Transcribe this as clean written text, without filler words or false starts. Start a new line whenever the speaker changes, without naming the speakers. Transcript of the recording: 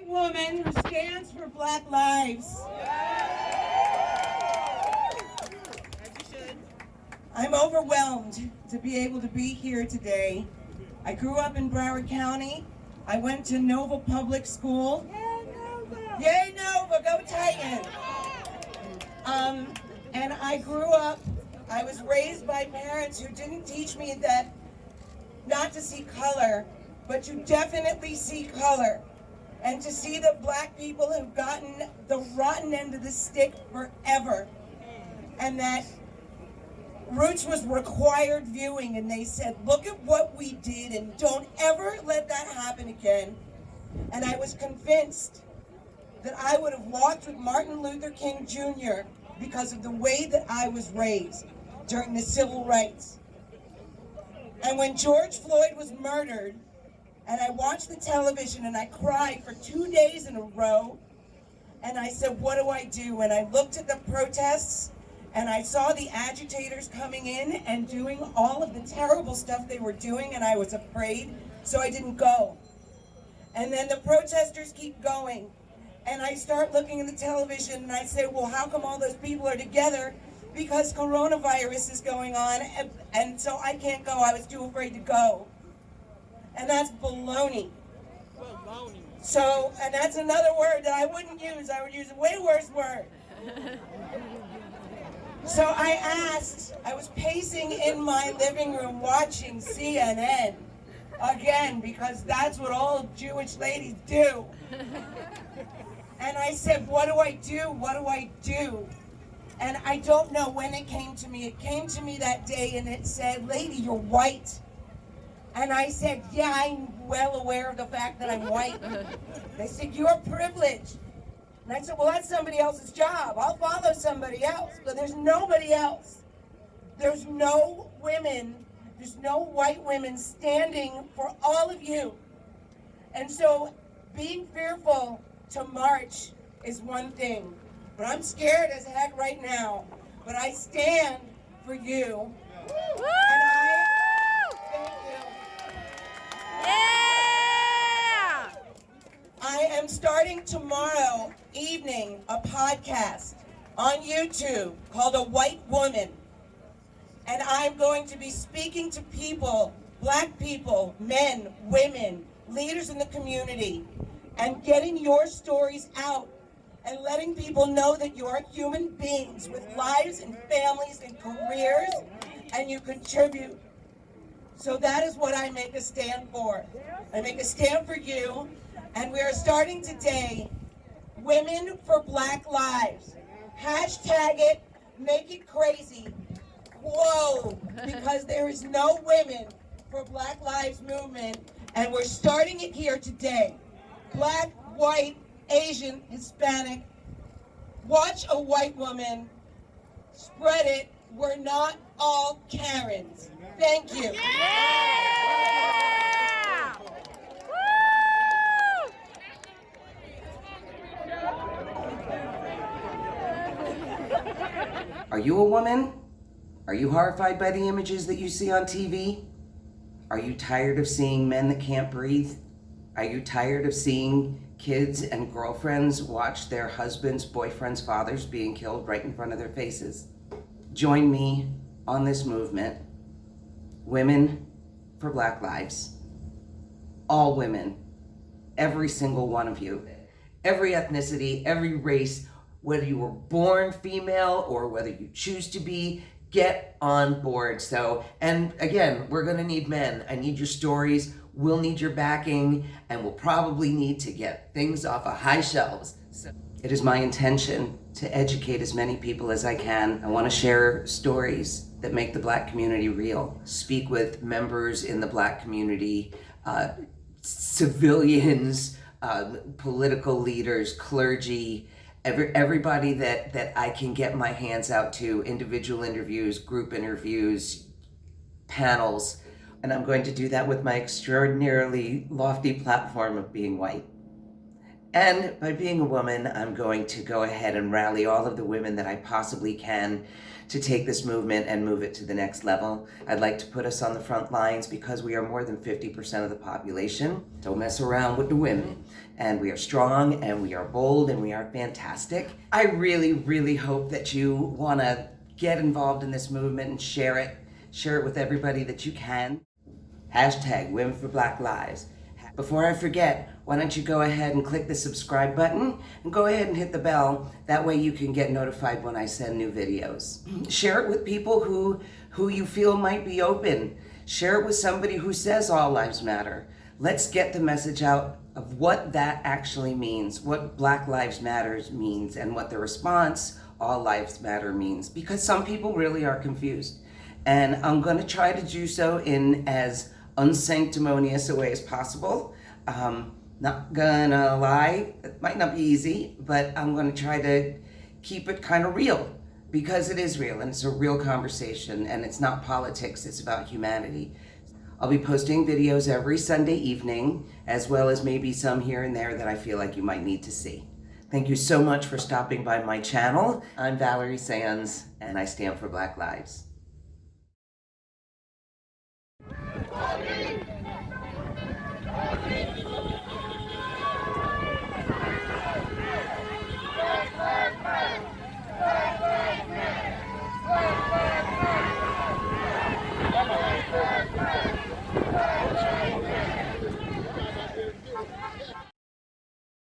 white woman who stands for Black lives. I'm overwhelmed to be able to be here today. I grew up in Broward County. I went to Nova Public School. Yay, Nova, go Titans! And I grew up, I was raised by parents who didn't teach me that not to see color, but to definitely see color. And to see that Black people have gotten the rotten end of the stick forever. And that Roots was required viewing, and they said, look at what we did and don't ever let that happen again. And I was convinced that I would have walked with Martin Luther King Jr. because of the way that I was raised during the civil rights. And when George Floyd was murdered, and I watched the television and I cried for 2 days in a row, and I said, what do I do? And I looked at the protests, and I saw the agitators coming in and doing all of the terrible stuff they were doing, and I was afraid, so I didn't go. And then the protesters keep going, and I start looking at the television, and I say, well, how come all those people are together? Because coronavirus is going on, and so I can't go. I was too afraid to go. And that's baloney. So, and that's another word that I wouldn't use. I would use a way worse word. So I was pacing in my living room watching CNN again, because that's what all Jewish ladies do. And I said, what do I do? What do I do? And I don't know when it came to me. It came to me that day, and it said, lady, you're white. And I said, yeah, I'm well aware of the fact that I'm white. They said, you're privileged. And I said, well, that's somebody else's job. I'll follow somebody else. But there's nobody else. There's no women, there's no white women standing for all of you. And so being fearful to march is one thing. But I'm scared as heck right now. But I stand for you. And I thank you.
Yeah!
I am starting tomorrow evening a podcast on YouTube called A White Woman. And I'm going to be speaking to people, Black people, men, women, leaders in the community, and getting your stories out and letting people know that you are human beings with lives and families and careers, and you contribute. So that is what I make a stand for. I make a stand for you, and we are starting today, Women for Black Lives. Hashtag it, make it crazy. Whoa, because there is no women for Black Lives movement, and we're starting it here today. Black, white, Asian, Hispanic. Watch A White Woman. Spread it. We're not all Karens. Thank you.
Yeah!
Are you a woman? Are you horrified by the images that you see on TV? Are you tired of seeing men that can't breathe? Are you tired of seeing kids and girlfriends watch their husbands, boyfriends, fathers being killed right in front of their faces? Join me on this movement, Women for Black Lives. All women, every single one of you, every ethnicity, every race, whether you were born female or whether you choose to be, get on board. So, and again, we're gonna need men. I need your stories. We'll need your backing, and we'll probably need to get things off of high shelves. So it is my intention to educate as many people as I can. I want to share stories that make the Black community real. Speak with members in the Black community, civilians, political leaders, clergy, everybody that I can get my hands out to, individual interviews, group interviews, panels. And I'm going to do that with my extraordinarily lofty platform of being white. And by being a woman, I'm going to go ahead and rally all of the women that I possibly can to take this movement and move it to the next level. I'd like to put us on the front lines because we are more than 50% of the population. Don't mess around with the women. And we are strong, and we are bold, and we are fantastic. I really, really hope that you want to get involved in this movement and share it. Share it with everybody that you can. Hashtag Women for Black Lives. Before I forget, why don't you go ahead and click the subscribe button and go ahead and hit the bell. That way you can get notified when I send new videos. Share it with people who you feel might be open. Share it with somebody who says all lives matter. Let's get the message out of what that actually means, what Black Lives Matter means, and what the response all lives matter means, because some people really are confused. And I'm going to try to do so in as unsanctimonious a way as possible. Not gonna lie, it might not be easy, but I'm gonna try to keep it kind of real, because it is real and it's a real conversation, and it's not politics, it's about humanity. I'll be posting videos every Sunday evening, as well as maybe some here and there that I feel like you might need to see. Thank you so much for stopping by my channel. I'm Valerie Sands, and I stand for Black Lives.